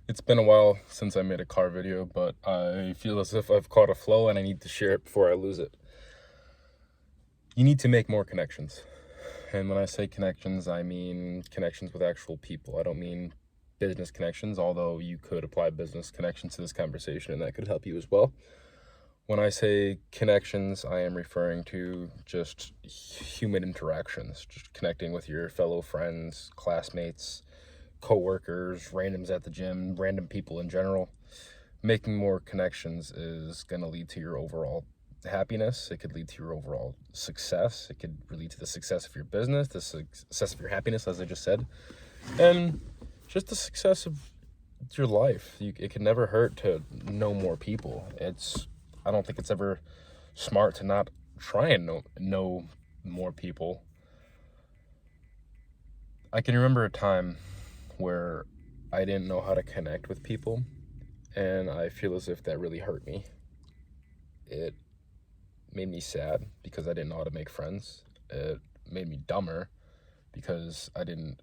It's been a while since I made a car video, but I feel as if I've caught a flow and I need to share it before I lose it. You need to make more connections. And when I say connections, I mean connections with actual people. I don't mean business connections, although you could apply business connections to this conversation and that could help you as well. When I say connections, I am referring to just human interactions, just connecting with your fellow friends, classmates, coworkers, randoms at the gym, random people in general. Making more connections is going to lead to your overall happiness. It could lead to your overall success. It could lead to the success of your business, the success of your happiness, as I just said, and just the success of your life. It can never hurt to know more people. I don't think it's ever smart to not try and know more people. I can remember a time where I didn't know how to connect with people, and I feel as if that really hurt me. It made me sad because I didn't know how to make friends. It made me dumber because I didn't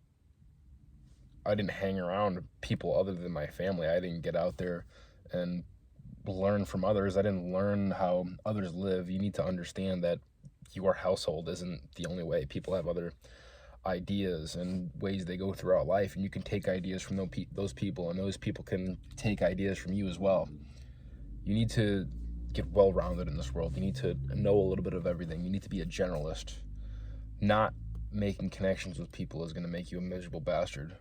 hang around people other than my family. I didn't get out there and learn from others. I didn't learn how others live. You need to understand that your household isn't the only way. People have other ideas and ways they go throughout life, and you can take ideas from those people, and those people can take ideas from you as well. You need to get well-rounded in this world. You need to know a little bit of everything. You need to be a generalist. Not making connections with people is going to make you a miserable bastard.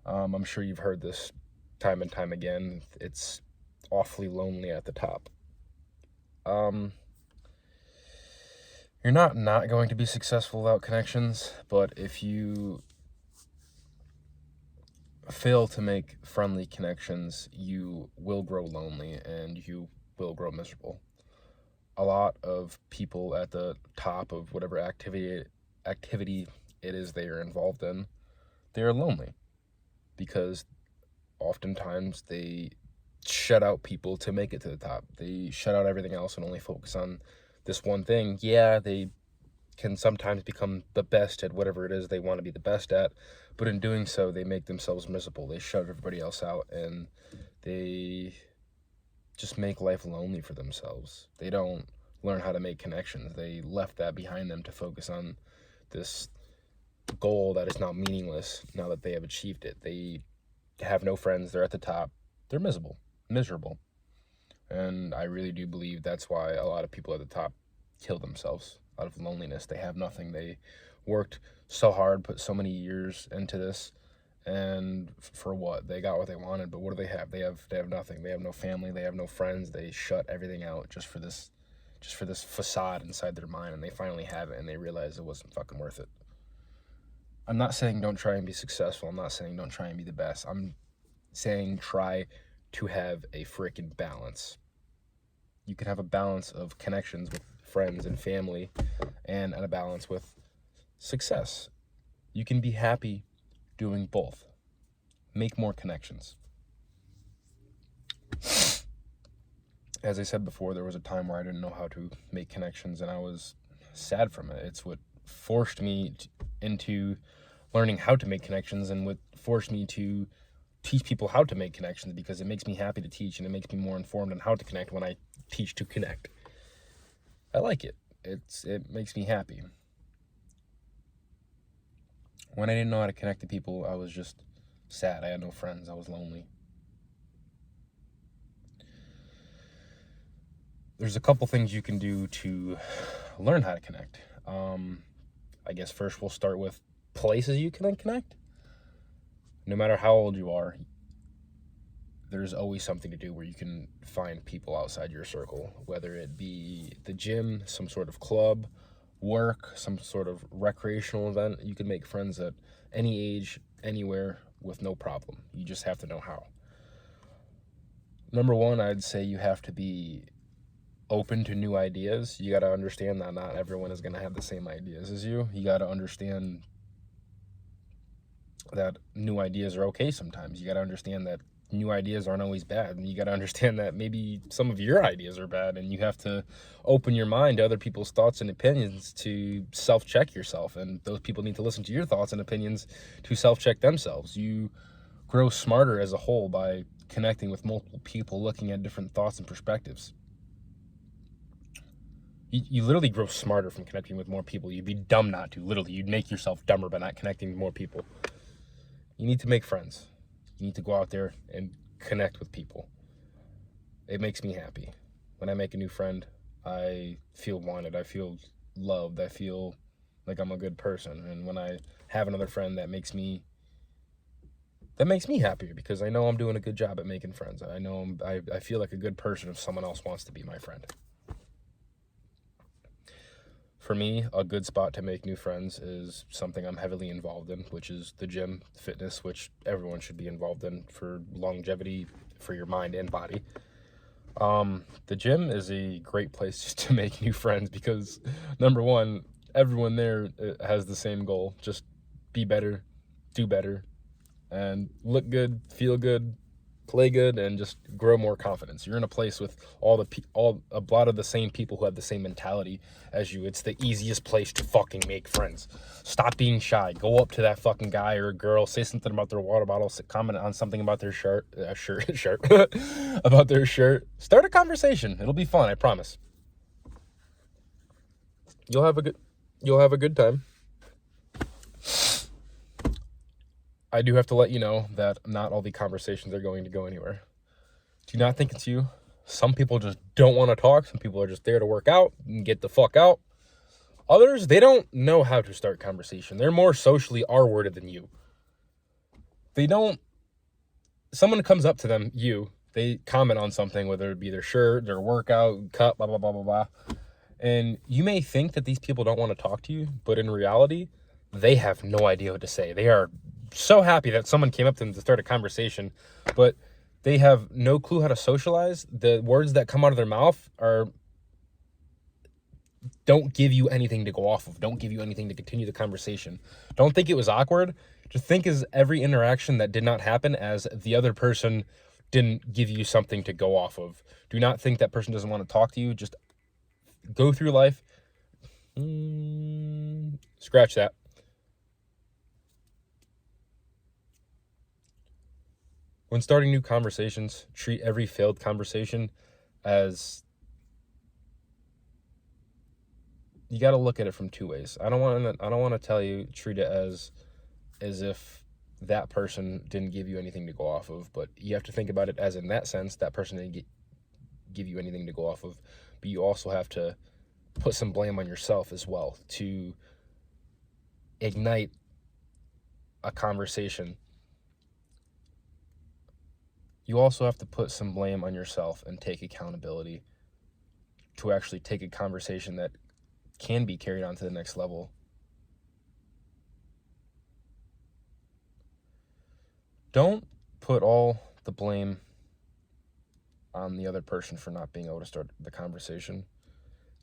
I'm sure you've heard this time and time again. It's awfully lonely at the top. You're not going to be successful without connections, but if you fail to make friendly connections, you will grow lonely and you will grow miserable. A lot of people at the top of whatever activity it is they are involved in, they are lonely because oftentimes they shut out people to make it to the top. They shut out everything else and only focus on this one thing. Yeah, they can sometimes become the best at whatever it is they want to be the best at, but in doing so, they make themselves miserable. They shut everybody else out, and they just make life lonely for themselves. They don't learn how to make connections. They left that behind them to focus on this goal that is now meaningless now that they have achieved it. They have no friends. They're at the top. They're miserable. And I really do believe that's why a lot of people at the top kill themselves out of loneliness. They have nothing. They worked so hard, put so many years into this, and for what? They got what they wanted, but what do they have? They have nothing. They have no family. They have no friends. They shut everything out just for this facade inside their mind, and they finally have it, and they realize it wasn't fucking worth it. I'm not saying don't try and be successful. I'm not saying don't try and be the best. I'm saying try to have a freaking balance. You can have a balance of connections with friends and family and a balance with success. You can be happy doing both. Make more connections. As I said before, there was a time where I didn't know how to make connections and I was sad from it. It's what forced me into learning how to make connections and what forced me to teach people how to make connections, because it makes me happy to teach and it makes me more informed on how to connect when I teach to connect. I like it. It makes me happy. When I didn't know how to connect to people, I was just sad. I had no friends. I was lonely. There's a couple things you can do to learn how to connect. I guess first we'll start with places you can connect. No matter how old you are, there's always something to do where you can find people outside your circle, whether it be the gym, some sort of club, work, some sort of recreational event. You can make friends at any age, anywhere, with no problem. You just have to know how. Number one, I'd say you have to be open to new ideas. You got to understand that not everyone is going to have the same ideas as you. You got to understand that new ideas are okay sometimes. You got to understand that new ideas aren't always bad. And you got to understand that maybe some of your ideas are bad, and you have to open your mind to other people's thoughts and opinions to self-check yourself. And those people need to listen to your thoughts and opinions to self-check themselves. You grow smarter as a whole by connecting with multiple people, looking at different thoughts and perspectives. You literally grow smarter from connecting with more people. You'd be dumb not to. Literally, you'd make yourself dumber by not connecting with more people. You need to make friends. You need to go out there and connect with people. It makes me happy. When I make a new friend, I feel wanted. I feel loved. I feel like I'm a good person. And when I have another friend, that makes me happier, because I know I'm doing a good job at making friends. I know I feel like a good person if someone else wants to be my friend. For me, a good spot to make new friends is something I'm heavily involved in, which is the gym, fitness, which everyone should be involved in for longevity, for your mind and body. The gym is a great place to make new friends because, number one, everyone there has the same goal. Just be better, do better, and look good, feel good, play good, and just grow more confidence. You're in a place with a lot of the same people who have the same mentality as you. It's the easiest place to fucking make friends. Stop being shy. Go up to that fucking guy or girl, say something about their water bottle, comment on something about their shirt, about their shirt. Start a conversation. It'll be fun, I promise. You'll have a good time. I do have to let you know that not all the conversations are going to go anywhere. Do not think it's you. Some people just don't want to talk. Some people are just there to work out and get the fuck out. Others, they don't know how to start conversation. They're more socially R-worded than you. Someone comes up to them, they comment on something, whether it be their shirt, their workout, cut, blah, blah, blah, blah, blah. And you may think that these people don't want to talk to you, but in reality, they have no idea what to say. They are so happy that someone came up to them to start a conversation, but they have no clue how to socialize. The words that come out of their mouth don't give you anything to go off of. Don't give you anything to continue the conversation. Don't think it was awkward. Just think as every interaction that did not happen as the other person didn't give you something to go off of. Do not think that person doesn't want to talk to you. Just go through life. Scratch that. When starting new conversations, treat every failed conversation as, you got to look at it from two ways. I don't want to tell you treat it as if that person didn't give you anything to go off of, but you have to think about it as, in that sense, that person didn't give you anything to go off of, but you also have to put some blame on yourself as well to ignite a conversation. You also have to put some blame on yourself and take accountability to actually take a conversation that can be carried on to the next level. Don't put all the blame on the other person for not being able to start the conversation.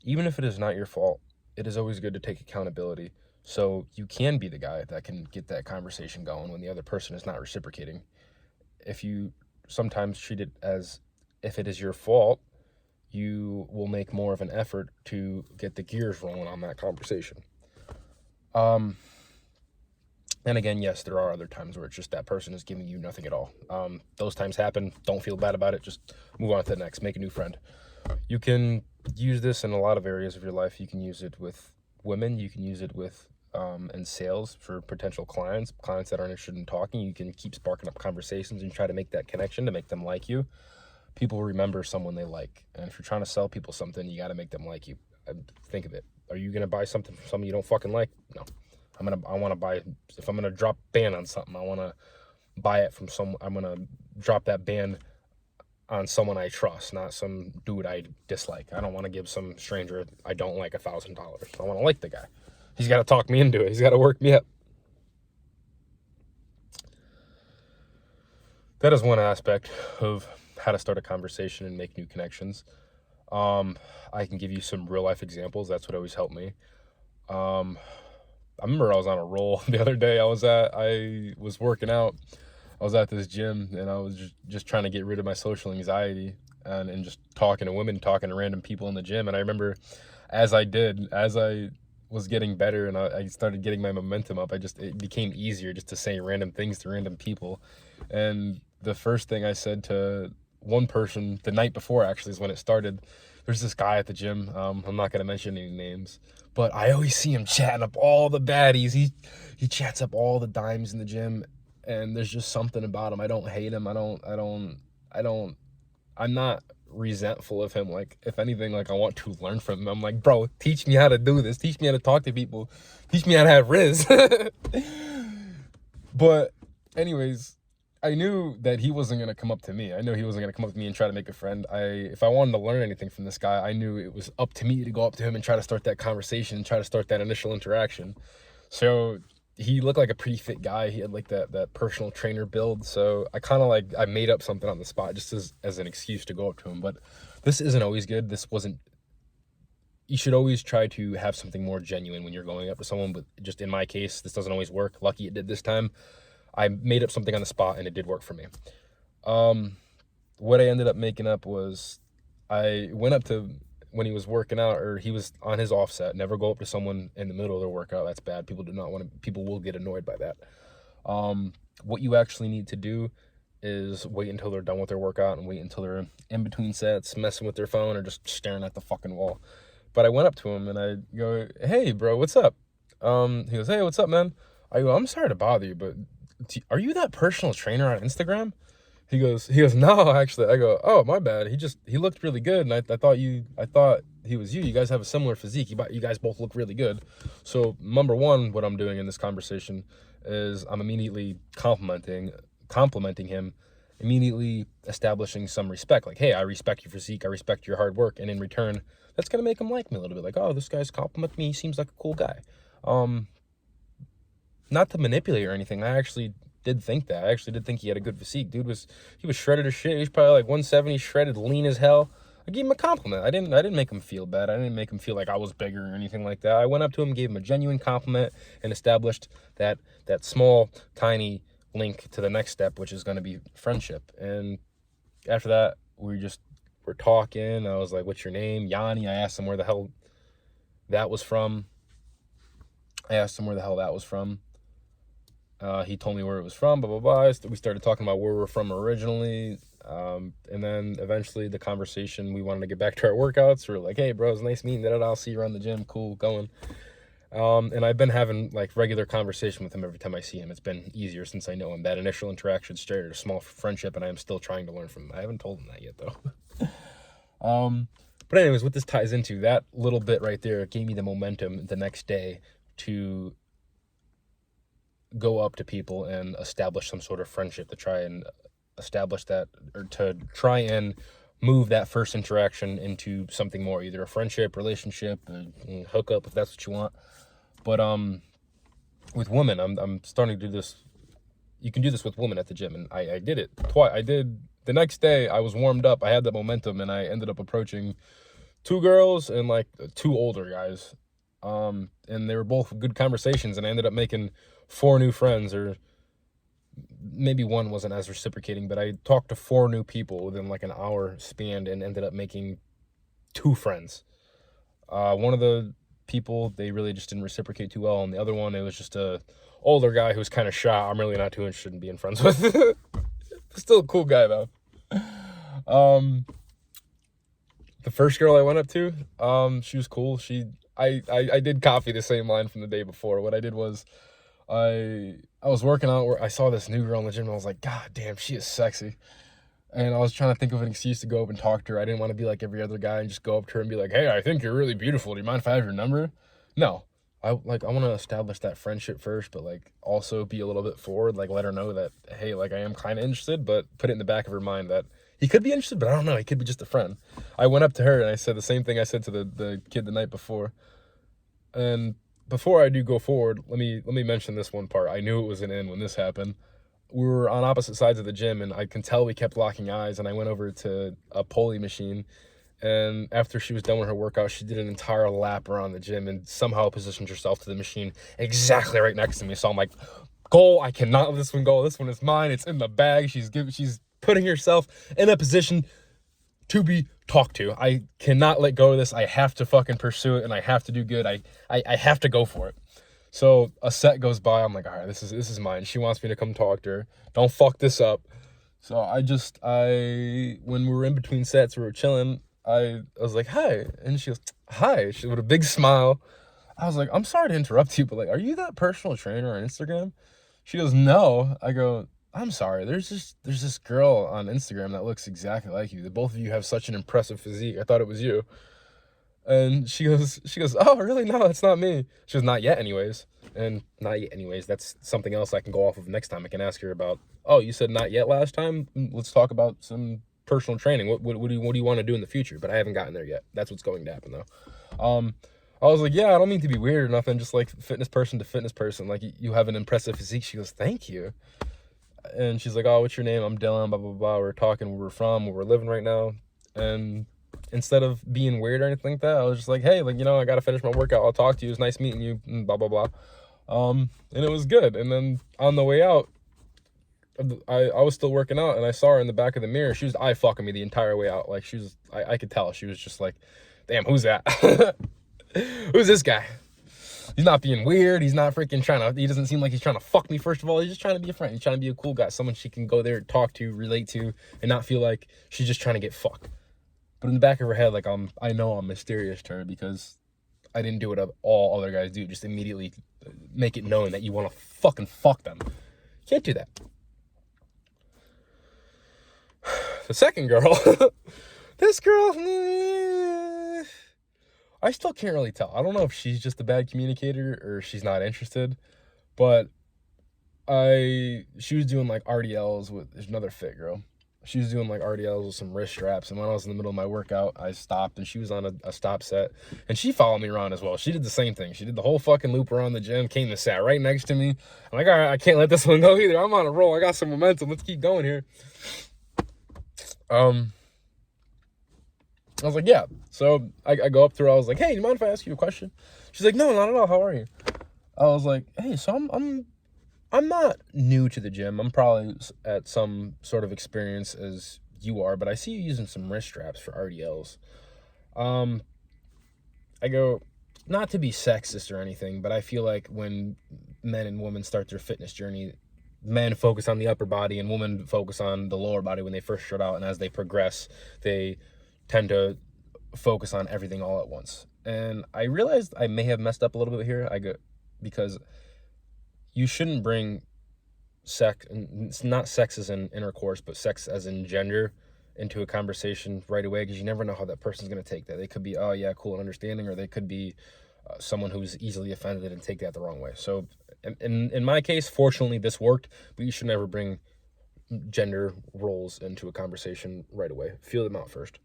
Even if it is not your fault, it is always good to take accountability so you can be the guy that can get that conversation going when the other person is not reciprocating. If you sometimes treat it as if it is your fault, you will make more of an effort to get the gears rolling on that conversation. And again, yes, there are other times where it's just that person is giving you nothing at all. Those times happen. Don't feel bad about it. Just move on to the next. Make a new friend. You can use this in a lot of areas of your life. You can use it with women. You can use it with in sales for potential clients that aren't interested in talking. You can keep sparking up conversations and try to make that connection to make them like you. People remember someone they like. And if you're trying to sell people something, you got to make them like you. Think of it. Are you going to buy something from someone you don't fucking like? No. I want to buy, if I'm going to drop ban on something, I want to buy it from I'm going to drop that ban on someone I trust, not some dude I dislike. I don't want to give some stranger I don't like $1,000. I want to like the guy. He's got to talk me into it. He's got to work me up. That is one aspect of how to start a conversation and make new connections. I can give you some real life examples. That's what always helped me. I remember I was on a roll the other day. I was working out. I was at this gym and I was just trying to get rid of my social anxiety and just talking to women, talking to random people in the gym. And I remember as I was getting better and I started getting my momentum up, it became easier just to say random things to random people. And the first thing I said to one person the night before actually is when it started. There's this guy at the gym. I'm not gonna mention any names, but I always see him chatting up all the baddies. He chats up all the dimes in the gym, and there's just something about him. I don't hate him. I'm not resentful of him. Like, if anything, like, I want to learn from him. I'm like, bro, teach me how to do this. Teach me how to talk to people. Teach me how to have riz. But anyways, I knew that he wasn't going to come up to me. I knew he wasn't going to come up to me and try to make a friend. If I wanted to learn anything from this guy, I knew it was up to me to go up to him and try to start that conversation, try to start that initial interaction. So he looked like a pretty fit guy. He had like that personal trainer build. So I made up something on the spot just as an excuse to go up to him. But this isn't always good. You should always try to have something more genuine when you're going up to someone. But just in my case, this doesn't always work. Lucky it did this time. I made up something on the spot and it did work for me. What I ended up making up was I went up to when he was working out, or he was on his offset. Never go up to someone in the middle of their workout. That's bad. People will get annoyed by that. What you actually need to do is wait until they're done with their workout and wait until they're in between sets, messing with their phone or just staring at the fucking wall. But I went up to him and I go, "Hey, bro, what's up?" He goes, "Hey, what's up, man?" I go, "I'm sorry to bother you, but are you that personal trainer on Instagram?" He goes, "No, actually." I go, "Oh, my bad. He looked really good, and I thought he was you. You guys have a similar physique. You guys both look really good." So number one, what I'm doing in this conversation is I'm immediately complimenting him, immediately establishing some respect. Like, "Hey, I respect your physique. I respect your hard work." And in return, that's gonna make him like me a little bit. Like, "Oh, this guy's complimenting me. He seems like a cool guy." Not to manipulate or anything. I actually did think that. I actually did think he had a good physique. He was shredded as shit. He was probably like 170, shredded, lean as hell. I gave him a compliment. I didn't make him feel bad. I didn't make him feel like I was bigger or anything like that. I went up to him, gave him a genuine compliment, and established that small, tiny link to the next step, which is going to be friendship. And after that, we're talking. I was like, "What's your name?" Yanni. I asked him where the hell that was from. He told me where it was from, blah, blah, blah. We started talking about where we're from originally. And then eventually the conversation, we wanted to get back to our workouts. We were like, "Hey, bro, it's nice meeting you. I'll see you around the gym. Cool, going." And I've been having like regular conversation with him every time I see him. It's been easier since I know him. That initial interaction started a small friendship, and I am still trying to learn from him. I haven't told him that yet, though. But anyways, what this ties into, that little bit right there gave me the momentum the next day to go up to people and establish some sort of friendship, to try and establish that, or to try and move that first interaction into something more, either a friendship, relationship, a hookup, if that's what you want. But with women, I'm starting to do this. You can do this with women at the gym, and I did it twice. I did the next day. I was warmed up. I had the momentum, and I ended up approaching 2 girls and like 2 older guys. And they were both good conversations, and I ended up making 4 new friends, or maybe one wasn't as reciprocating, but I talked to 4 new people within like an hour span and ended up making 2 friends. One of the people, they really just didn't reciprocate too well, and the other one, it was just a older guy who was kind of shy. I'm really not too interested in being friends with. Still a cool guy though. The first girl I went up to, she was cool. I did copy the same line from the day before. What I did was I was working out where I saw this new girl in the gym, and I was like, "God damn, she is sexy." And I was trying to think of an excuse to go up and talk to her. I didn't want to be like every other guy and just go up to her and be like, "Hey, I think you're really beautiful. Do you mind if I have your number?" No. I want to establish that friendship first, but like also be a little bit forward, like let her know that, hey, like I am kind of interested, but put it in the back of her mind that he could be interested, but I don't know, he could be just a friend. I went up to her and I said the same thing I said to the kid the night before. And before I do go forward, let me mention this one part. I knew it was an in when this happened. We were on opposite sides of the gym, and I can tell we kept locking eyes, and I went over to a pulley machine, and after she was done with her workout, she did an entire lap around the gym and somehow positioned herself to the machine exactly right next to me. So I'm like, "Goal, I cannot let this one go. This one is mine. It's in the bag." She's putting herself in a position to be talk to. I cannot let go of this. I have to fucking pursue it, and I have to do good. I have to go for it. So a set goes by. I'm like, all right, this is mine. She wants me to come talk to her. Don't fuck this up. So when we were in between sets, we were chilling. I was like, hi, and she goes, hi. She with a big smile. I was like, I'm sorry to interrupt you, but like, are you that personal trainer on Instagram? She goes, no. I go, I'm sorry. There's this girl on Instagram that looks exactly like you. The both of you have such an impressive physique. I thought it was you. And she goes, oh, really? No, it's not me. She goes, not yet anyways. And not yet anyways, that's something else I can go off of next time. I can ask her about, oh, you said not yet last time? Let's talk about some personal training. What do you want to do in the future? But I haven't gotten there yet. That's what's going to happen though. I was like, yeah, I don't mean to be weird or nothing, just like fitness person to fitness person. Like, you have an impressive physique. She goes, thank you. And she's like, oh, what's your name? I'm Dylan, blah, blah, blah. We're talking where we're from, where we're living right now. And instead of being weird or anything like that, I was just like, hey, like, I got to finish my workout. I'll talk to you. It was nice meeting you, blah, blah, blah. And it was good. And then on the way out, I was still working out, and I saw her in the back of the mirror. She was eye fucking me the entire way out. Like, I could tell. She was just like, damn, who's that? Who's this guy? He's not being weird. He's not freaking he doesn't seem like he's trying to fuck me, first of all. He's just trying to be a friend. He's trying to be a cool guy. Someone she can go there, talk to, relate to, and not feel like she's just trying to get fucked. But in the back of her head, like, I know I'm mysterious to her because I didn't do what all other guys do. Just immediately make it known that you want to fucking fuck them. Can't do that. The second girl, this girl, I still can't really tell. I don't know if she's just a bad communicator or she's not interested, but she was doing like RDLs with another fit girl. She was doing like RDLs with some wrist straps, and when I was in the middle of my workout, I stopped, and she was on a stop set, and she followed me around as well. She did the same thing. She did the whole fucking loop around the gym, came and sat right next to me. I'm like, all right, I can't let this one go either. I'm on a roll. I got some momentum. Let's keep going here. I was like, yeah. So I go up to her. I was like, hey, do you mind if I ask you a question? She's like, no, not at all. How are you? I was like, hey, so I'm not new to the gym. I'm probably at some sort of experience as you are, but I see you using some wrist straps for RDLs. I go, not to be sexist or anything, but I feel like when men and women start their fitness journey, men focus on the upper body and women focus on the lower body when they first start out, and as they progress, they tend to focus on everything all at once. And I realized I may have messed up a little bit here. Because you shouldn't bring sex, and it's not sex as in intercourse, but sex as in gender, into a conversation right away, because you never know how that person's going to take that. They could be, oh yeah, cool and understanding, or they could be someone who's easily offended and take that the wrong way. So in my case, fortunately, this worked, but you should never bring gender roles into a conversation right away. Feel them out first.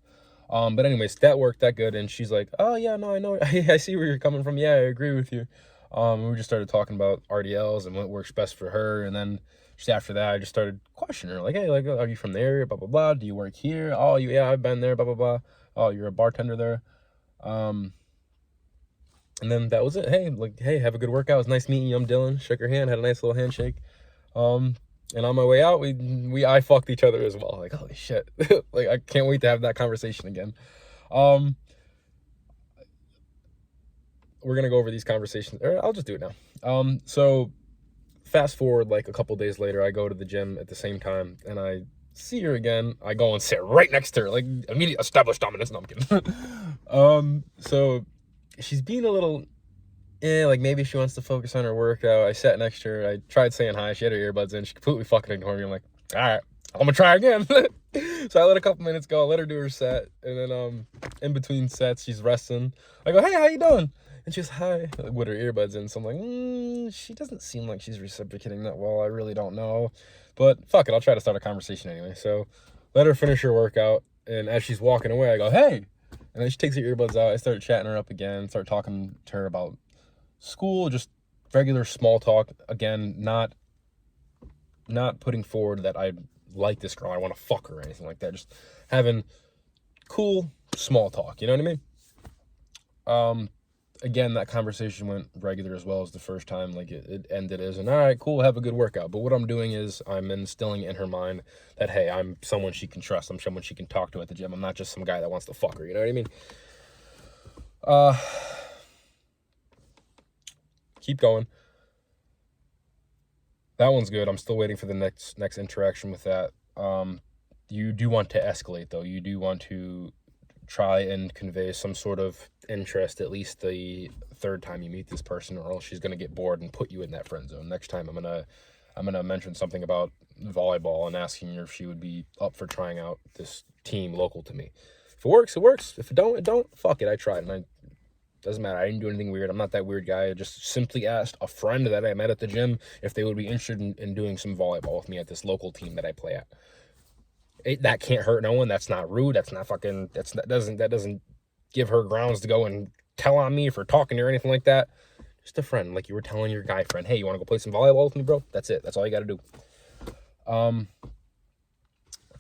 But anyways, that worked, that good. And she's like, oh yeah, no, I know. I see where you're coming from. Yeah, I agree with you. We just started talking about RDLs and what works best for her. And then just after that, I just started questioning her, like, hey, like, are you from the area? Blah, blah, blah. Do you work here? Oh, yeah, I've been there, blah, blah, blah. Oh, you're a bartender there. And then that was it. Hey, like, hey, have a good workout. It was nice meeting you. I'm Dylan. Shook her hand, had a nice little handshake. And on my way out, we eye fucked each other as well. Like, holy shit. Like, I can't wait to have that conversation again. We're going to go over these conversations. Or I'll just do it now. So fast forward like a couple days later, I go to the gym at the same time, and I see her again. I go and sit right next to her, like immediate established dominance. No, I'm kidding. So she's being a little, like maybe she wants to focus on her workout. I sat next to her. I tried saying hi. She had her earbuds in. She completely fucking ignored me. I'm like, all right, I'm gonna try again. So I let a couple minutes go. I let her do her set, and then in between sets, she's resting. I go, hey, how you doing? And she goes, hi, with her earbuds in. So I'm like, she doesn't seem like she's reciprocating that well. I really don't know. But fuck it, I'll try to start a conversation anyway. So let her finish her workout. And as she's walking away, I go, hey. And then she takes her earbuds out. I start chatting her up again, start talking to her about school, just regular small talk. Again, not putting forward that I like this girl, I want to fuck her or anything like that. Just having cool small talk, you know what I mean? again, that conversation went regular as well as the first time. Like it ended as an, all right, cool, have a good workout. But what I'm doing is I'm instilling in her mind that, hey, I'm someone she can trust. I'm someone she can talk to at the gym. I'm not just some guy that wants to fuck her. You know what I mean? Keep going. That one's good. I'm still waiting for the next interaction with that. You do want to escalate, though. You do want to try and convey some sort of interest at least the third time you meet this person, or else she's gonna get bored and put you in that friend zone. Next time, I'm gonna mention something about volleyball and asking her if she would be up for trying out this team local to me. If it works, it works. If it don't, it don't. Fuck it. I tried, and doesn't matter. I didn't do anything weird. I'm not that weird guy. I just simply asked a friend that I met at the gym if they would be interested in doing some volleyball with me at this local team that I play at. That can't hurt no one. That's not rude. That's not fucking. That doesn't give her grounds to go and tell on me for talking to her or anything like that. Just a friend, like you were telling your guy friend, hey, you want to go play some volleyball with me, bro? That's it. That's all you got to do.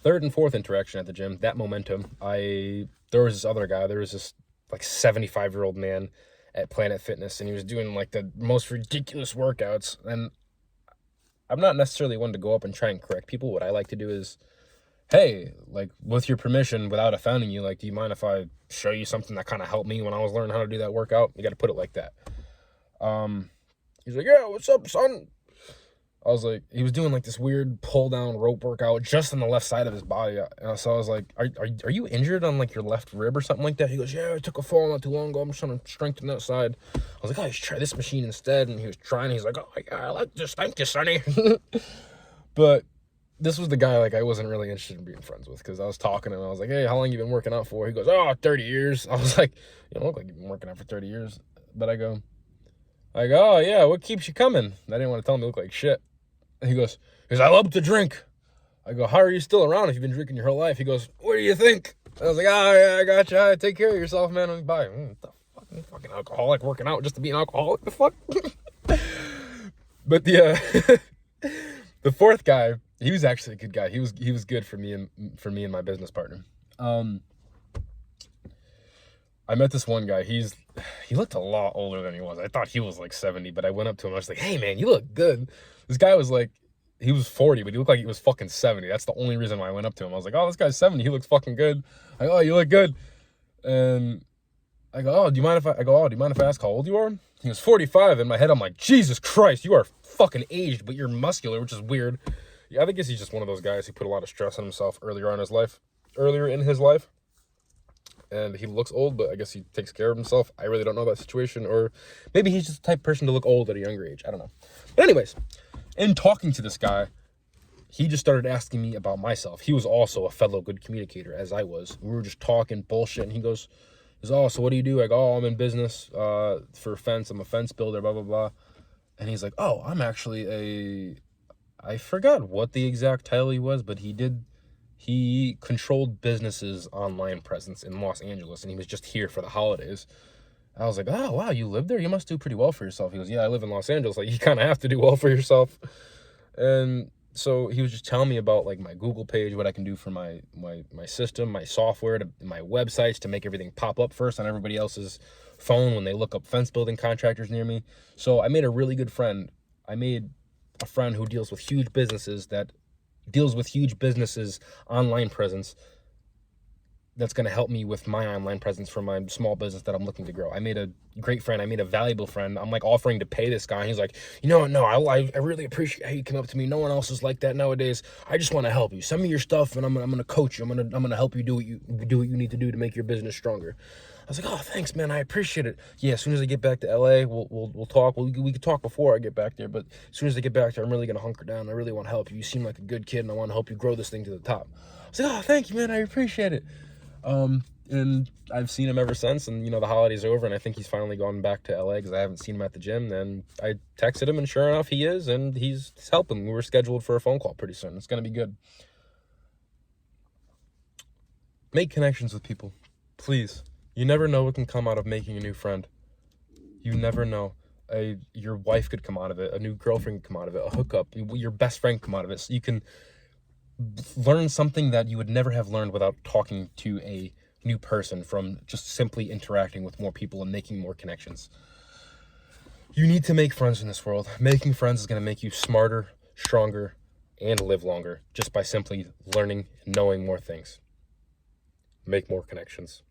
Third and fourth interaction at the gym, that momentum. There was this other guy. There was this like 75-year-old man at Planet Fitness, and he was doing like the most ridiculous workouts. And I'm not necessarily one to go up and try and correct people. What I like to do is, hey, like, with your permission, without offending you, like, do you mind if I show you something that kind of helped me when I was learning how to do that workout? You got to put it like that. He's like, yeah, what's up, son? I was like, he was doing like this weird pull down rope workout just on the left side of his body. And so I was like, are you injured on like your left rib or something like that? He goes, yeah, I took a fall not too long ago. I'm just trying to strengthen that side. I was like, oh, you should try this machine instead. And he was trying. He's like, oh, yeah, I like this. Thank you, Sonny. But this was the guy like I wasn't really interested in being friends with, because I was talking to him. I was like, hey, how long you been working out for? He goes, oh, 30 years. I was like, you don't look like you've been working out for 30 years. But I go, oh, yeah, what keeps you coming? I didn't want to tell him he looked like shit. He goes, I love to drink. I go, how are you still around if you've been drinking your whole life? He goes, what do you think? I was like, oh, yeah, I got you. Take care of yourself, man. Bye. What the fuck? I'm fucking alcoholic working out just to be an alcoholic? The fuck? But the the fourth guy, he was actually a good guy. He was good for me and my business partner. I met this one guy. He looked a lot older than he was. I thought he was like 70, but I went up to him. I was like, hey, man, you look good. This guy was like, he was 40, but he looked like he was fucking 70. That's the only reason why I went up to him. I was like, oh, this guy's 70. He looks fucking good. I go, oh, you look good. And I go, oh, do you mind if I ask how old you are? He was 45. In my head, I'm like, Jesus Christ, you are fucking aged, but you're muscular, which is weird. Yeah, I guess he's just one of those guys who put a lot of stress on himself earlier in his life. And he looks old, but I guess he takes care of himself. I really don't know that situation. Or maybe he's just the type of person to look old at a younger age. I don't know. But anyways, in talking to this guy, he just started asking me about myself. He was also a fellow good communicator, as I was. We were just talking bullshit, and he goes, oh, so what do you do? I go, oh, I'm in business for fence. I'm a fence builder, blah, blah, blah. And he's like, oh, I'm actually I forgot what the exact title he was, but he controlled businesses' online presence in Los Angeles, and he was just here for the holidays. I was like, oh, wow, you live there? You must do pretty well for yourself. He goes, yeah, I live in Los Angeles. Like, you kind of have to do well for yourself. And so he was just telling me about, like, my Google page, what I can do for my system, my software, my websites to make everything pop up first on everybody else's phone when they look up fence building contractors near me. So I made a really good friend. I made a friend who deals with huge businesses online presence, that's going to help me with my online presence for my small business that I'm looking to grow. I made a great friend. I made a valuable friend. I'm like offering to pay this guy. He's like, no, I really appreciate how you come up to me. No one else is like that nowadays. I just want to help you. Send me your stuff, and I'm going to coach you. I'm going to help you do what you need to do to make your business stronger. I was like, oh, thanks, man. I appreciate it. Yeah, as soon as I get back to LA, we'll talk. We could talk before I get back there, but as soon as I get back there, I'm really gonna hunker down. I really want to help you. You seem like a good kid, and I want to help you grow this thing to the top. I was like, oh, thank you, man. I appreciate it. And I've seen him ever since, and the holidays are over, and I think he's finally gone back to LA because I haven't seen him at the gym. And I texted him, and sure enough, he is, and he's helping. We were scheduled for a phone call pretty soon. It's gonna be good. Make connections with people, please. You never know what can come out of making a new friend. You never know. Your wife could come out of it. A new girlfriend could come out of it. A hookup. Your best friend could come out of it. So you can learn something that you would never have learned without talking to a new person from just simply interacting with more people and making more connections. You need to make friends in this world. Making friends is going to make you smarter, stronger, and live longer just by simply learning and knowing more things. Make more connections.